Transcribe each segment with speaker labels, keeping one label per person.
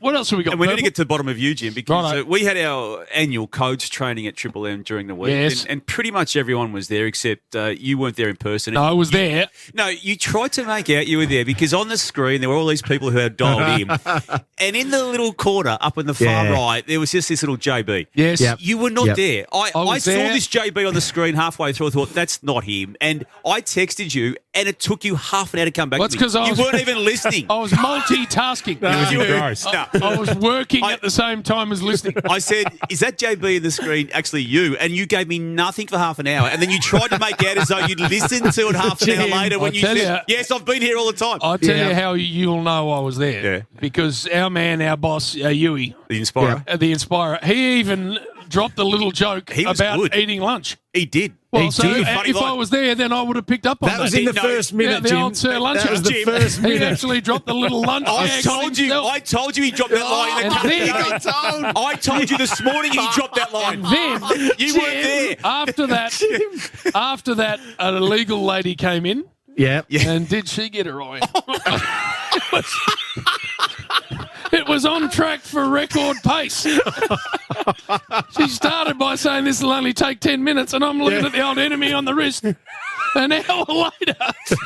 Speaker 1: What else have we got?
Speaker 2: And we need to
Speaker 1: Purple?
Speaker 2: get to the bottom of you, Jim, because
Speaker 1: Righto.
Speaker 2: we had our annual codes training at Triple M during the week.
Speaker 1: Yes.
Speaker 2: And pretty much everyone was there except you weren't there in person.
Speaker 1: No, I was there.
Speaker 2: No, you tried to make out you were there because on the screen there were all these people who had dialed in. And in the little corner up in the far right, there was just this little JB.
Speaker 1: Yes.
Speaker 3: Yep.
Speaker 2: You were not there. I
Speaker 1: was
Speaker 2: saw
Speaker 1: there.
Speaker 2: this JB on the screen halfway through. I thought, that's not him. And I texted you, and it took you half an hour to come back
Speaker 1: Well,
Speaker 2: to
Speaker 1: it's
Speaker 2: me.
Speaker 1: 'cause
Speaker 2: You weren't even listening.
Speaker 1: I was multitasking.
Speaker 2: You were-
Speaker 4: engrossed.
Speaker 2: No.
Speaker 1: I was working at the same time as listening.
Speaker 2: I said, is that JB in the screen actually you? And you gave me nothing for half an hour. And then you tried to make out as though you'd listened to it half an hour later when
Speaker 1: I
Speaker 2: you
Speaker 1: tell
Speaker 2: said,
Speaker 1: you-
Speaker 2: yes, I've been here all the time.
Speaker 1: I'll tell you how you'll know I was there.
Speaker 2: Yeah.
Speaker 1: Because our man, our boss, Yui,
Speaker 2: The Inspirer.
Speaker 1: the Inspirer, he even dropped a little joke
Speaker 2: He was
Speaker 1: about
Speaker 2: good.
Speaker 1: eating lunch.
Speaker 2: He did.
Speaker 1: Well,
Speaker 3: He
Speaker 1: so
Speaker 3: did.
Speaker 2: Funny
Speaker 1: if I
Speaker 2: line.
Speaker 1: was there, then I would have picked up on that.
Speaker 3: That was in the
Speaker 2: No,
Speaker 3: first minute,
Speaker 1: the
Speaker 3: Jim.
Speaker 1: old Sir Lunch.
Speaker 3: That was the
Speaker 2: Jim.
Speaker 3: first
Speaker 1: He
Speaker 3: minute.
Speaker 1: actually dropped the little lunch
Speaker 2: I
Speaker 1: bag
Speaker 2: told you.
Speaker 1: himself.
Speaker 2: I told you he dropped that line. In
Speaker 1: And
Speaker 2: the couple
Speaker 1: then-
Speaker 2: of days. I told you this morning he dropped that line.
Speaker 1: Then
Speaker 2: You weren't there.
Speaker 1: After that, an illegal lady came in,
Speaker 3: Yeah.
Speaker 1: and did she get her eye? It was on track for record pace. She started by saying this will only take 10 minutes, and I'm looking at the old enemy on the wrist. An hour later,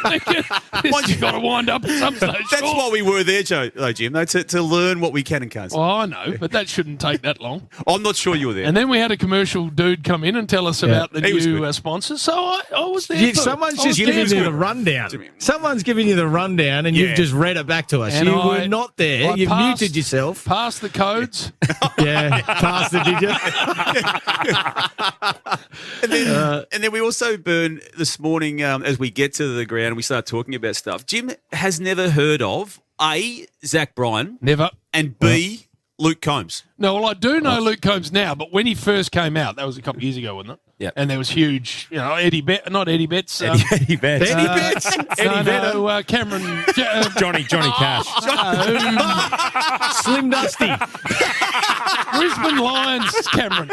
Speaker 1: thinking, this has got to wind up at some stage.
Speaker 2: That's
Speaker 1: Sure.
Speaker 2: why we were there, Jim, though, to learn what we can and can't.
Speaker 1: Well, I know, but that shouldn't take that long.
Speaker 2: I'm not sure you were there.
Speaker 1: And then we had a commercial dude come in and tell us about the
Speaker 2: He was
Speaker 1: new
Speaker 2: good.
Speaker 1: sponsors. So I was there.
Speaker 3: Yeah,
Speaker 1: too.
Speaker 3: someone's
Speaker 1: I was
Speaker 3: just
Speaker 1: there
Speaker 3: giving you
Speaker 1: too.
Speaker 3: the rundown. Someone's giving you the rundown, and
Speaker 2: Yeah.
Speaker 3: you've just read it back to us.
Speaker 1: And
Speaker 3: you
Speaker 1: I-
Speaker 3: were not there.
Speaker 1: I
Speaker 3: You
Speaker 1: passed-
Speaker 3: muted yourself.
Speaker 1: Pass the codes.
Speaker 3: Yeah, passed it, did you?
Speaker 2: And then we also burn this morning as we get to the ground and we start talking about stuff. Jim has never heard of A, Zach Bryan,
Speaker 1: Never.
Speaker 2: and B, Luke Combs.
Speaker 1: No, well, I do know Luke Combs now, but when he first came out, that was a couple of years ago, wasn't it?
Speaker 2: Yeah.
Speaker 1: And there was huge,
Speaker 4: Eddie Betts.
Speaker 3: Eddie Betts.
Speaker 1: Cameron,
Speaker 4: Johnny Cash.
Speaker 3: Slim Dusty.
Speaker 1: Brisbane Lions Cameron.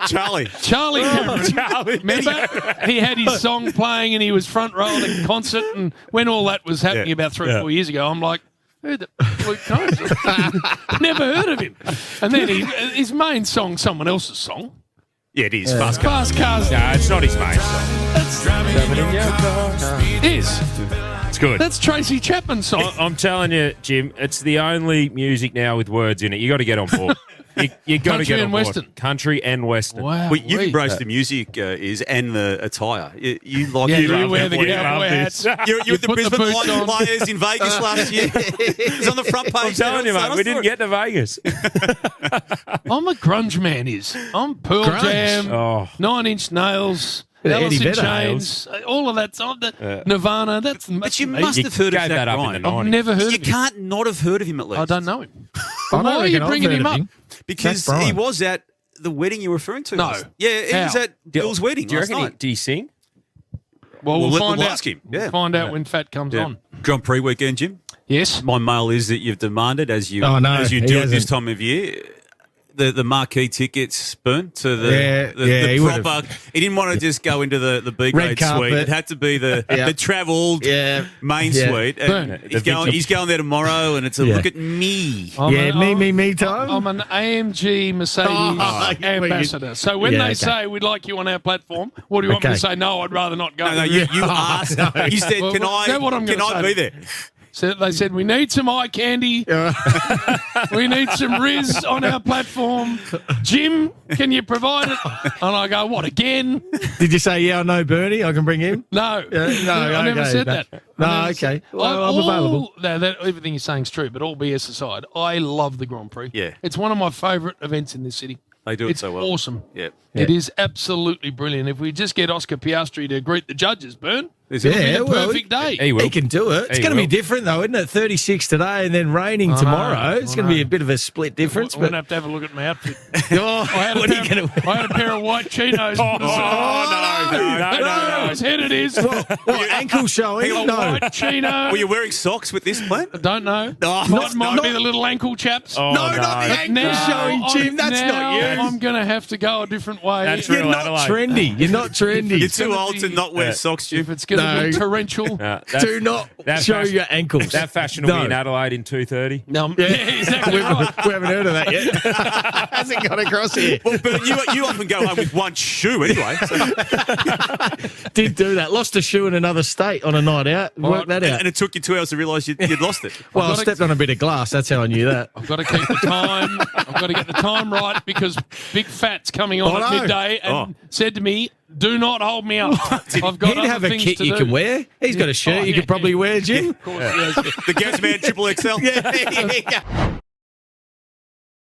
Speaker 2: Charlie.
Speaker 1: Charlie Cameron. Remember? He had his song playing and he was front row at a concert, and when all that was happening about 3 or 4 years ago, I'm like, who the Luke Combs? Never heard of him. And then his main song, someone else's song.
Speaker 2: Yeah, it is. Fast car.
Speaker 1: Fast Cars.
Speaker 4: No, it's not his main song.
Speaker 1: Is.
Speaker 4: It's good.
Speaker 1: That's Tracy Chapman's song.
Speaker 4: I'm telling you, Jim, it's the only music now with words in it. You got to get on board. You got to
Speaker 1: Country
Speaker 4: get on
Speaker 1: and
Speaker 4: board.
Speaker 1: Western.
Speaker 4: Country and Western.
Speaker 1: Wow.
Speaker 2: Well, you've embraced the music, and the attire. You like
Speaker 1: Yeah,
Speaker 2: you
Speaker 1: you
Speaker 2: love
Speaker 1: wear the
Speaker 2: that.
Speaker 1: cowboy hats.
Speaker 2: You're with the
Speaker 1: put the
Speaker 2: Brisbane
Speaker 1: boots
Speaker 2: Lions
Speaker 1: on.
Speaker 2: players in Vegas last year. It was on the front page.
Speaker 4: I'm telling you, mate, we didn't get to Vegas.
Speaker 1: I'm a grunge man, I'm Pearl
Speaker 3: Grunge?
Speaker 1: Jam,
Speaker 4: Oh.
Speaker 1: 9 Inch Nails,
Speaker 3: Yeah,
Speaker 1: Alice
Speaker 3: Eddie
Speaker 1: in
Speaker 3: Vedder
Speaker 1: Chains, all of that. Nirvana, that's
Speaker 2: But you
Speaker 1: me.
Speaker 2: must
Speaker 4: You
Speaker 2: have heard of
Speaker 4: gave
Speaker 2: Zach
Speaker 4: that up in
Speaker 2: Bryan.
Speaker 4: the
Speaker 1: I've
Speaker 4: 90s.
Speaker 1: never heard
Speaker 2: You
Speaker 1: of him.
Speaker 2: can't not have heard of him at least.
Speaker 1: I don't know him.
Speaker 3: I
Speaker 1: Why are you
Speaker 3: reckon I've
Speaker 1: bringing
Speaker 3: heard
Speaker 1: him
Speaker 3: of
Speaker 1: up?
Speaker 2: Because
Speaker 3: Zach Bryan.
Speaker 2: he was at the wedding you were referring to.
Speaker 1: No.
Speaker 2: Yeah, he was
Speaker 1: How?
Speaker 2: at Bill's wedding
Speaker 4: Do you
Speaker 2: last
Speaker 4: reckon
Speaker 2: night.
Speaker 4: did he sing?
Speaker 1: Well,
Speaker 2: We'll
Speaker 1: find out.
Speaker 2: ask him.
Speaker 1: We'll
Speaker 2: Yeah.
Speaker 1: find out when Fat comes on.
Speaker 2: Grand Prix weekend, Jim.
Speaker 1: Yes.
Speaker 2: My mail is that you've demanded, as you
Speaker 3: Oh, no,
Speaker 2: as you
Speaker 3: he
Speaker 2: do at this
Speaker 3: hasn't.
Speaker 2: time of year, the marquee tickets burnt to the
Speaker 3: he would've.
Speaker 2: proper. He didn't want to just go into the B grade
Speaker 3: carpet.
Speaker 2: suite. It had to be the travelled main
Speaker 3: Yeah.
Speaker 2: suite.
Speaker 1: Burn.
Speaker 2: And he's going there tomorrow, and it's a look at me.
Speaker 3: Me time.
Speaker 1: I'm an AMG Mercedes ambassador. So when
Speaker 3: Yeah,
Speaker 1: they
Speaker 3: okay.
Speaker 1: say we'd like you on our platform, what do you want me
Speaker 3: Okay.
Speaker 1: to say? No, I'd rather not go.
Speaker 2: No, you asked. You said,
Speaker 1: Well,
Speaker 2: "Can
Speaker 1: is that what I'm
Speaker 2: can
Speaker 1: gonna
Speaker 2: I
Speaker 1: say?
Speaker 2: be there?"
Speaker 1: So they said, we need some eye candy. We need some Riz on our platform. Jim, can you provide it? And I go, what, again?
Speaker 3: Did you say, yeah, I know Bernie? I can bring him?
Speaker 1: No.
Speaker 3: No,
Speaker 1: I never
Speaker 3: okay,
Speaker 1: said
Speaker 3: but-
Speaker 1: that.
Speaker 3: No,
Speaker 1: I never
Speaker 3: okay.
Speaker 1: said-
Speaker 3: Well, I'm available.
Speaker 1: Everything you're saying is true, but all BS aside, I love the Grand Prix.
Speaker 2: Yeah.
Speaker 1: It's one of my favourite events in this city.
Speaker 2: They do it
Speaker 1: It's
Speaker 2: so well.
Speaker 1: awesome.
Speaker 2: Yeah.
Speaker 1: It is absolutely brilliant. If we just get Oscar Piastri to greet the judges, Bern,
Speaker 2: Is it?
Speaker 1: it'll
Speaker 3: Yeah,
Speaker 1: be the
Speaker 3: well,
Speaker 1: perfect day.
Speaker 4: He will.
Speaker 3: He can do it. It's
Speaker 4: He
Speaker 3: going to be
Speaker 4: will.
Speaker 3: different, though, isn't it? 36 today and then raining tomorrow. It's going to be a bit of a split difference.
Speaker 1: I'm going
Speaker 3: But
Speaker 1: to have a look at my outfit.
Speaker 3: oh,
Speaker 1: I had,
Speaker 3: what are you going to
Speaker 1: I had a pair of white chinos.
Speaker 4: No.
Speaker 1: That's it, it is.
Speaker 3: What, ankle showing?
Speaker 1: A
Speaker 3: No.
Speaker 1: white chino.
Speaker 2: Were you wearing socks with this plan?
Speaker 1: I don't know.
Speaker 2: No,
Speaker 1: Might be the little ankle chaps.
Speaker 4: Oh,
Speaker 3: No, not the
Speaker 4: no.
Speaker 3: ankle showing, Jim. That's not you.
Speaker 1: I'm going to have to go a different way.
Speaker 4: That's
Speaker 3: You're
Speaker 4: real
Speaker 3: not
Speaker 4: Adelaide.
Speaker 3: trendy. You're not trendy.
Speaker 2: You're too old to not wear socks, Jim.
Speaker 1: If it's going going to be torrential.
Speaker 3: Do not show your ankles.
Speaker 4: That fashion will be in Adelaide in 2:30.
Speaker 1: No, yeah, exactly. Right.
Speaker 3: We haven't heard of that yet. Hasn't got across here.
Speaker 2: Well, but you often go home with one shoe anyway. So.
Speaker 3: Did do that. Lost a shoe in another state on a night out. Work that out.
Speaker 2: And it took you 2 hours to realise you'd lost it.
Speaker 3: Well, I stepped on a bit of glass. That's how I knew that.
Speaker 1: I've got to keep the time. I've got to get the time right because Big Fat's coming on at midday and said to me, "Do not hold me up. I've got
Speaker 3: He'd have a kit you can wear. He's got a shirt you could probably wear, Jim.
Speaker 1: Of course, yes.
Speaker 2: The Gas Man Triple XL.
Speaker 3: Yeah, there you go.